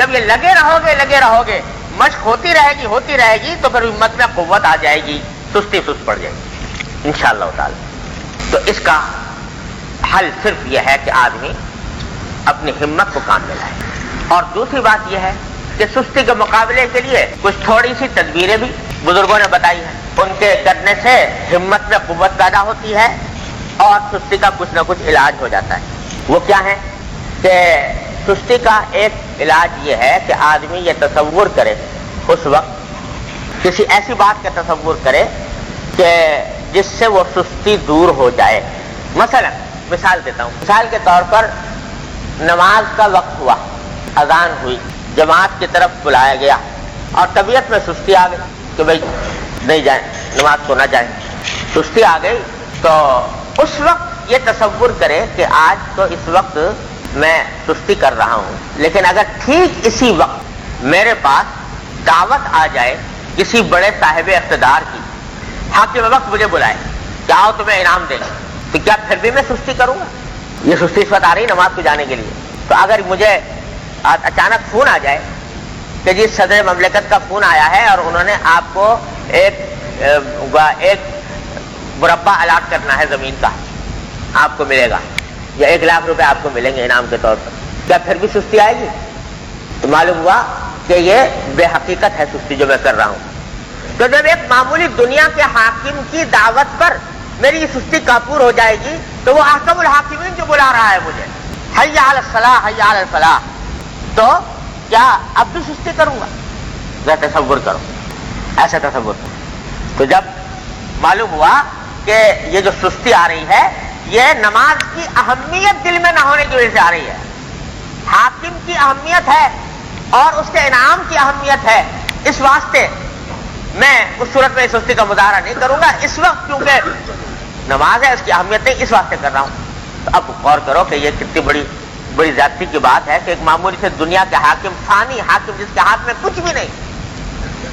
جب یہ لگے رہو گے مشق ہوتی رہے گی تو پھر ہمت میں قوت آ جائے گی، سستی سست پڑ جائے گی انشاءاللہ تعالی۔ تو اس کا حل صرف یہ ہے کہ آدمی اپنی ہمت کو کام میں لائے، اور دوسری بات یہ ہے کہ سستی کے مقابلے کے لیے کچھ تھوڑی سی تدبیریں بھی بزرگوں نے بتائی ہیں، ان کے کرنے سے ہمت میں قوت پیدا ہوتی ہے اور سستی کا کچھ نہ کچھ علاج ہو جاتا ہے۔ وہ کیا ہے کہ سستی کا ایک علاج یہ ہے کہ آدمی یہ تصور کرے، اس وقت کسی ایسی بات کا تصور کرے کہ جس سے وہ سستی دور ہو جائے۔ مثلا مثال دیتا ہوں، مثال کے طور پر نماز کا وقت ہوا، اذان ہوئی، جماعت کی طرف بلایا گیا اور طبیعت میں سستی آ گئی کہ بھئی نہیں جائیں، نماز کو نہ جائیں، سستی آ گئی، تو اس وقت یہ تصور کرے کہ آج تو اس وقت میں سستی کر رہا ہوں، لیکن اگر ٹھیک اسی وقت میرے پاس دعوت آ جائے کسی بڑے صاحب اقتدار کی، حاکم وقت مجھے بلائے کہ آؤ تمہیں انعام دیں گے، تو کیا پھر بھی میں سستی کروں گا؟ یہ سستی اس وقت آ رہی نماز کو جانے کے لیے۔ تو اگر مجھے اچانک فون آ جائے کہ جی صدر مملکت کا فون آیا ہے اور انہوں نے آپ کو ایک مربع الاٹ کرنا ہے زمین کا، آپ کو ملے گا، یا 1 لاکھ روپے آپ کو ملیں گے انعام کے طور پر، کیا پھر بھی سستی آئے گی؟ تو معلوم ہوا کہ یہ بے حقیقت ہے سستی جو میں کر رہا ہوں۔ تو جب ایک معمولی دنیا کے حاکم کی دعوت پر میری یہ سستی کافور ہو جائے گی تو وہ احکم الحاکمین جو بلا رہا ہے مجھے، حی علی الصلاح حی علی الفلاح، تو کیا اب بھی سستی کروں گا؟ ذرا تصور کرو، ایسا تصور کرو۔ تو جب معلوم ہوا کہ یہ جو سستی آ رہی ہے یہ نماز کی اہمیت دل میں نہ ہونے کی وجہ سے آ رہی ہے، حاکم کی اہمیت ہے اور اس کے انعام کی اہمیت ہے، اس واسطے میں اس صورت میں سستی کا مظاہرہ نہیں کروں گا، اس وقت کیونکہ نماز ہے اس کی اہمیت نہیں، اس واسطے کر رہا ہوں۔ تو اب غور کرو کہ یہ کتنی بڑی زیادتی کی بات ہے کہ ایک معمولی سے دنیا کے حاکم، فانی حاکم جس کے ہاتھ میں کچھ بھی نہیں،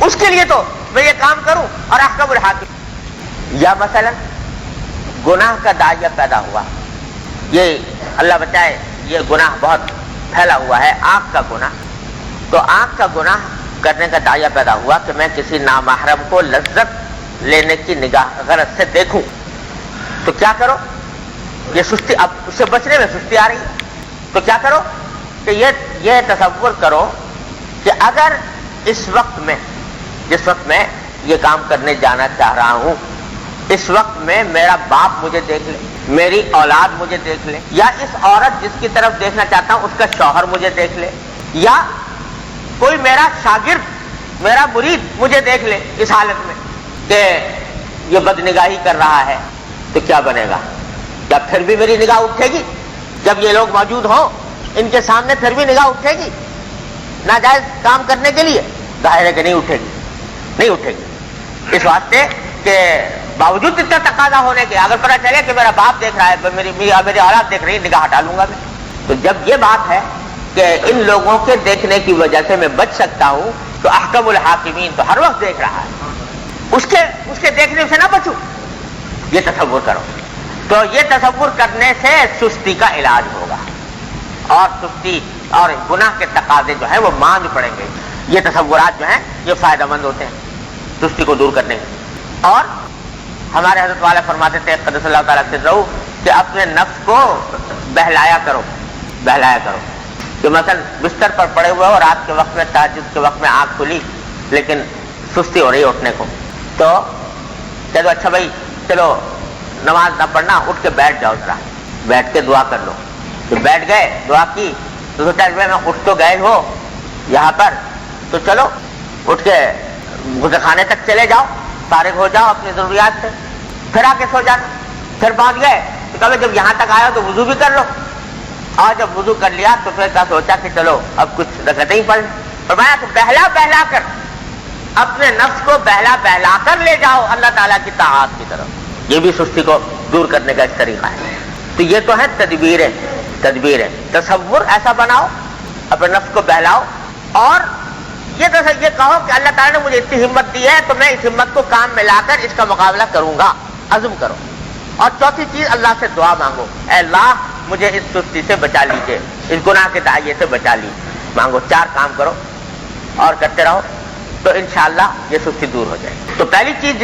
اس کے لیے تو میں یہ کام کروں اور احکم الحاکم۔ یا مثلا گناہ کا داعیہ پیدا ہوا، یہ اللہ بچائے یہ گناہ بہت پھیلا ہوا ہے، آنکھ کا گناہ، تو آنکھ کا گناہ کرنے کا داعیہ پیدا ہوا کہ میں کسی نامحرم کو لذت لینے کی نگاہ غرض سے دیکھوں، تو کیا کرو؟ یہ سستی، اب اس سے بچنے میں سستی آ رہی ہے، تو کیا کرو کہ یہ تصور کرو کہ اگر اس وقت میں، جس وقت میں یہ کام کرنے جانا چاہ رہا ہوں، اس وقت میں میرا باپ مجھے دیکھ لے، میری اولاد مجھے دیکھ لے، یا اس عورت جس کی طرف دیکھنا چاہتا ہوں اس کا شوہر مجھے دیکھ لے، یا کوئی میرا شاگرد، میرا مرید مجھے دیکھ لے اس حالت میں کہ یہ بدنگاہی کر رہا ہے، تو کیا بنے گا؟ کیا پھر بھی میری نگاہ اٹھے گی؟ جب یہ لوگ موجود ہوں ان کے سامنے پھر بھی نگاہ اٹھے گی ناجائز کام کرنے کے لیے؟ ظاہر ہے کہ نہیں اٹھے گی، نہیں اٹھے گی، اس واسطے کہ باوجود اتنا تقاضا ہونے کے اگر پتہ چلے کہ میرا باپ دیکھ رہا ہے، میری اولاد دیکھ رہی ہے، نگاہ ہٹا لوں گا میں۔ تو جب یہ بات ہے کہ ان لوگوں کے دیکھنے کی وجہ سے میں بچ سکتا ہوں، تو احکم الحاکمین تو ہر وقت دیکھ رہا ہے، اس کے دیکھنے سے نہ بچوں، یہ تصور کرو۔ تو یہ تصور کرنے سے سستی کا علاج ہوگا، اور سستی اور گناہ کے تقاضے جو ہیں وہ ماند پڑیں گے۔ یہ تصورات جو ہیں یہ فائدہ مند ہوتے ہیں سستی کو دور کرنے کے۔ اور ہمارے حضرت والا فرماتے تھے قدس اللہ تعالیٰ سے رہو کہ اپنے نفس کو بہلایا کرو کہ مثلا بستر پر پڑے ہوئے ہو، رات کے وقت میں تہجد کے وقت میں آنکھ کھلی لیکن سستی ہو رہی ہے اٹھنے کو، تو چلو اچھا بھائی چلو نماز نہ پڑھنا، اٹھ کے بیٹھ جاؤ، ذرا بیٹھ کے دعا کر لو۔ تو بیٹھ گئے، دعا کی، تو سوچا میں اٹھ تو گئے ہو یہاں پر، تو چلو اٹھ کے غسل خانے تک چلے جاؤ، فارغ ہو جاؤ اپنی ضروریات سے، پھر آ کے سو جانا۔ پھر پہنچ گئے تو کبھی جب یہاں تک آئے ہو تو وضو بھی کر لو، اور جب وضو کر لیا تو پھر کیا سوچا کہ چلو اب کچھ رکعتیں ہی پڑھ لیں۔ فرمایا کہ بہلا کر اپنے نفس کو بہلا کر لے جاؤ اللہ تعالیٰ کی طاعت کی طرف، یہ بھی سستی کو دور کرنے کا ایک طریقہ ہے۔ تو یہ تو ہے تدبیر ہے، تصور ایسا بناؤ، اپنے نفس کو بہلاؤ، اور یہ کہو کہ اللہ تعالیٰ نے مجھے اتنی ہمت دی ہے تو میں اس ہمت کو کام میں لا کر اس کا مقابلہ کروں گا، عزم کرو۔ اور چوتھی چیز اللہ سے دعا مانگو، اے اللہ مجھے اس سستی سے بچا لیجیے، اس گناہ کے داعیے سے بچا لیجیے۔ मांगो, 4 काम करो और करते रहो तो इंशाअल्लाह ये सुस्ती दूर हो जाएगी। तो पहली चीज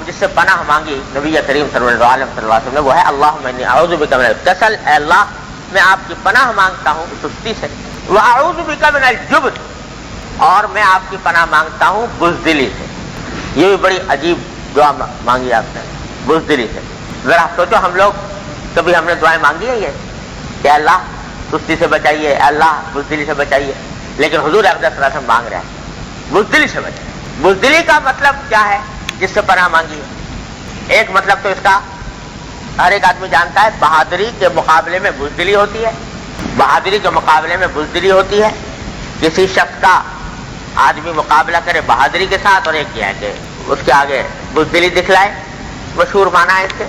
जिससे पनाह मांगी नबी करीम सल्लल्लाहु अलैहि वसल्लम ने वो है अल्लाहुम्मा इन्नी अऊज़ु बिका मिनल कसल, अल्लाह मैं आपकी पनाह मांगता हूँ सुस्ती से, व अऊज़ु बिका मिनल जुब्न, और मैं आपकी पनाह मांगता हूँ बुज़दिली से। ये भी बड़ी अजीब दुआ मांगी आपने, बुज़दिली से। जरा सोचो, हम लोग कभी हमने दुआएं मांगी है ये कि अल्लाह सुस्ती से बचाइए, अल्लाह बुज़दिली से बचाइए, लेकिन हुजूर अक़दस सल्लल्लाहु अलैहि वसल्लम मांग रहे हैं बुज़दिली से बचाइए। बुज़दिली का मतलब क्या है जिससे पनाह मांगी है? एक मतलब तो इसका हर एक आदमी जानता है, बहादुरी के मुकाबले में बुज़दिली होती है। बहादुरी के मुकाबले में बुज़दिली होती है, किसी शख्स का आदमी मुकाबला करे बहादुरी के साथ और एक किया कि उसके आगे बुज़दिली दिखलाए, मशहूर माना है इससे।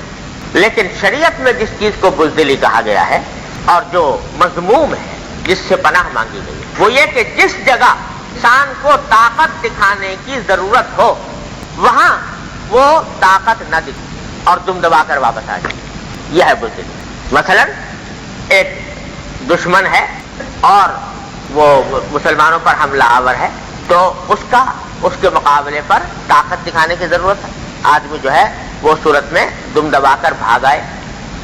लेकिन शरीयत में जिस चीज को बुज़दिली कहा गया है और जो मज़मूम है जिससे पनाह मांगी गई है वो ये कि जिस जगह इंसान को ताकत दिखाने की जरूरत हो वहां वो ताकत न दिखे और दुम दबाकर वापस आ जाए, यह है बुज़दिली। मसलन एक दुश्मन है और वो मुसलमानों पर हमला आवर है, तो उसके मुकाबले पर ताकत दिखाने की जरूरत है। आदमी जो है वो सूरत में दुम दबाकर भाग आए,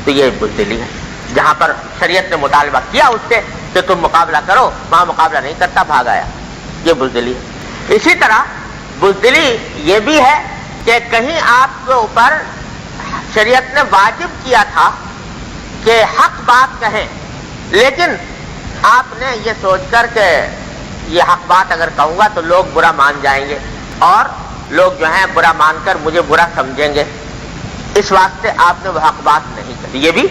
तो ये बुज़दिली है। जहां पर शरीयत ने मुतालबा किया उससे कि तुम मुकाबला करो, वहां मुकाबला नहीं करता, भाग आया, ये बुज़दिली है। इसी तरह बुज़दिली ये भी है कि कहीं आपके ऊपर शरीयत ने वाजिब किया था कि हक बात कहें, लेकिन आपने ये सोचकर के ये हक बात अगर कहूंगा तो लोग बुरा मान जाएंगे और लोग जो हैं बुरा मानकर मुझे बुरा समझेंगे, इस वास्ते आपने वो हक बात नहीं करी, ये भी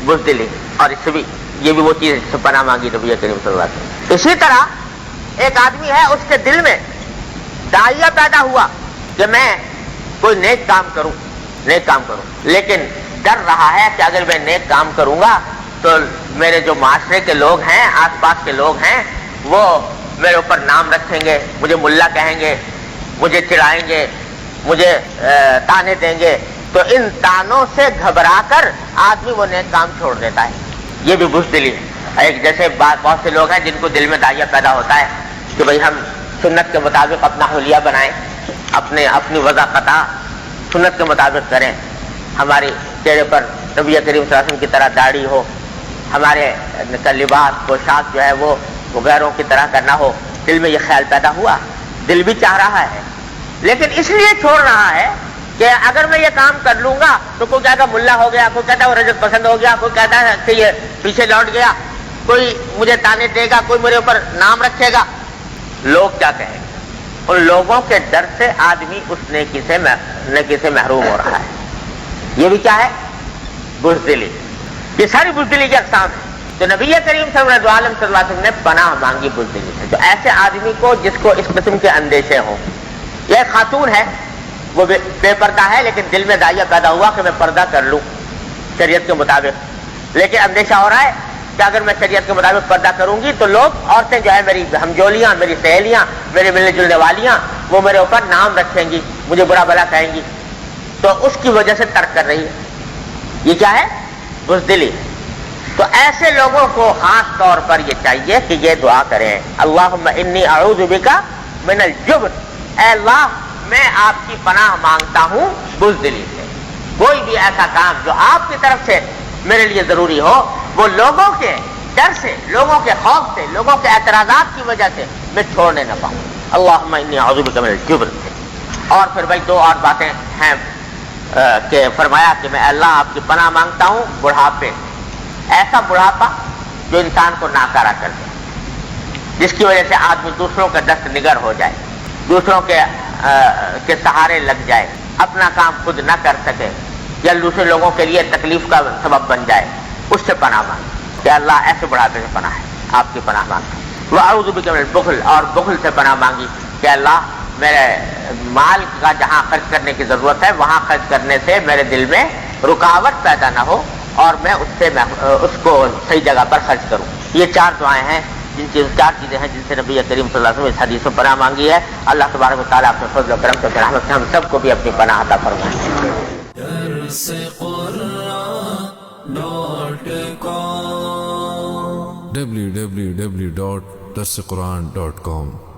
बुज़दिली। और इससे भी ये भी वो चीज जिससे पनाह मांगी नबी करीम सल्लल्लाहु अलैहि वसल्लम। इसी तरह एक आदमी है, उसके दिल में दाइया पैदा हुआ कि मैं कोई नेक काम करूं, लेकिन डर रहा है कि अगर मैं नेक काम करूंगा तो मेरे जो माशरे के लोग हैं, आसपास के लोग हैं, वो मेरे ऊपर नाम रखेंगे, मुझे मुल्ला कहेंगे, मुझे चिढ़ाएंगे, मुझे ताने देंगे। तो इन तानों से घबराकर आदमी वो नेक काम छोड़ देता है, ये भी बुज़दिली है। एक जैसे बहुत से लोग हैं जिनको दिल में दाइया पैदा होता है कि भाई हम सुन्नत के मुताबिक अपना हुलिया बनाएं, अपनी वज़ाक़ता सुन्नत के मुताबिक करें, हमारे चेहरे पर नबी करीम सल्लल्लाहु अलैहि वसल्लम की तरह दाढ़ी हो, हमारे का लिबास पोशाक जो है वो गैरों की तरह करना हो। दिल में ये ख्याल पैदा हुआ, दिल भी चाह रहा है, लेकिन इसलिए छोड़ रहा है कि अगर मैं ये काम कर लूंगा तो कोई कहता मुल्ला हो गया, कोई कहता वो रजत पसंद हो गया, कोई कहता है कि ये पीछे लौट गया, कोई मुझे ताने देगा, कोई मेरे ऊपर नाम रखेगा, लोग क्या कहेंगे। उन लोगों के डर से आदमी उस नेकी से महरूम हो रहा है। ये भी क्या है? बुज़दिली। ये सारी बुज़दिली की अक़साम है। तो नबी करीम सल्लल्लाहु अलैहि वसल्लम ने पनाह मांगी बुज़दिली से। तो ऐसे आदमी को जिसको इस किस्म के अंदेशे हों, यह खातून है, वो बेपर्दा है, लेकिन दिल में दाइया पैदा हुआ कि मैं पर्दा कर लूं शरीयत के मुताबिक, लेकिन अंदेशा हो रहा है कि अगर मैं शरीयत के मुताबिक पर्दा करूंगी तो लोग, औरतें जो है मेरी हमजोलियां, मेरी सहेलियां, मेरे मिलने जुलने वालियां, वो मेरे ऊपर नाम रखेंगी, मुझे बुरा भला कहेंगी, तो उसकी वजह से तर्क कर रही है। ये क्या है? बुज़दिली। तो ऐसे लोगों को खास तौर पर ये चाहिए कि ये दुआ करें, अल्लाहुम्मा इन्नी अऊज़ु बिका मिनल जुब्न, ऐ अल्लाह मैं आपकी पनाह मांगता हूं बुज़दिली से। कोई भी ऐसा काम जो आपकी तरफ से मेरे लिए जरूरी हो, वो लोगों के डर से, लोगों के खौफ से, लोगों के एतराज़ात की वजह से मैं छोड़ने न पाऊं। अल्लाहुम्मा इन्नी अऊज़ु बिका मिनल जुब्न। और फिर भाई दो और बातें हैं कि फरमाया कि मैं अल्लाह आपकी पनाह मांगता हूं बुढ़ापे, ऐसा बुढ़ापा जो इंसान को नाकारा कर दे, जिसकी वजह से आदमी दूसरों का दस्त निगर हो जाए, दूसरों के सहारे लग जाए, अपना काम खुद न कर सके या दूसरे लोगों के लिए तकलीफ का सबब बन जाए, उससे पनाह मांगे कि अल्लाह ऐसे बुढ़ापे से पनाह है, आपकी पनाह मांगता। वह अऊज़ु बिका मिनल बुख़्ल, और बुख़्ल से पनाह मांगी कि अल्लाह मेरे माल का जहां खर्च करने की जरूरत है वहां खर्च करने से मेरे दिल में रुकावट पैदा ना हो और मैं उसको सही जगह पर खर्च करूं। ये चार दुआएं हैं, चार चीजें हैं जिनसे नबी करीम सल्लल्लाहु अलैहि वसल्लम इस हदीस में पनाह मांगी है। अल्लाह तबारक व तआला अपने फज़ल व करम से रहमत से हम सबको भी अपनी पनाह अता फरमाए। www.darsequran.com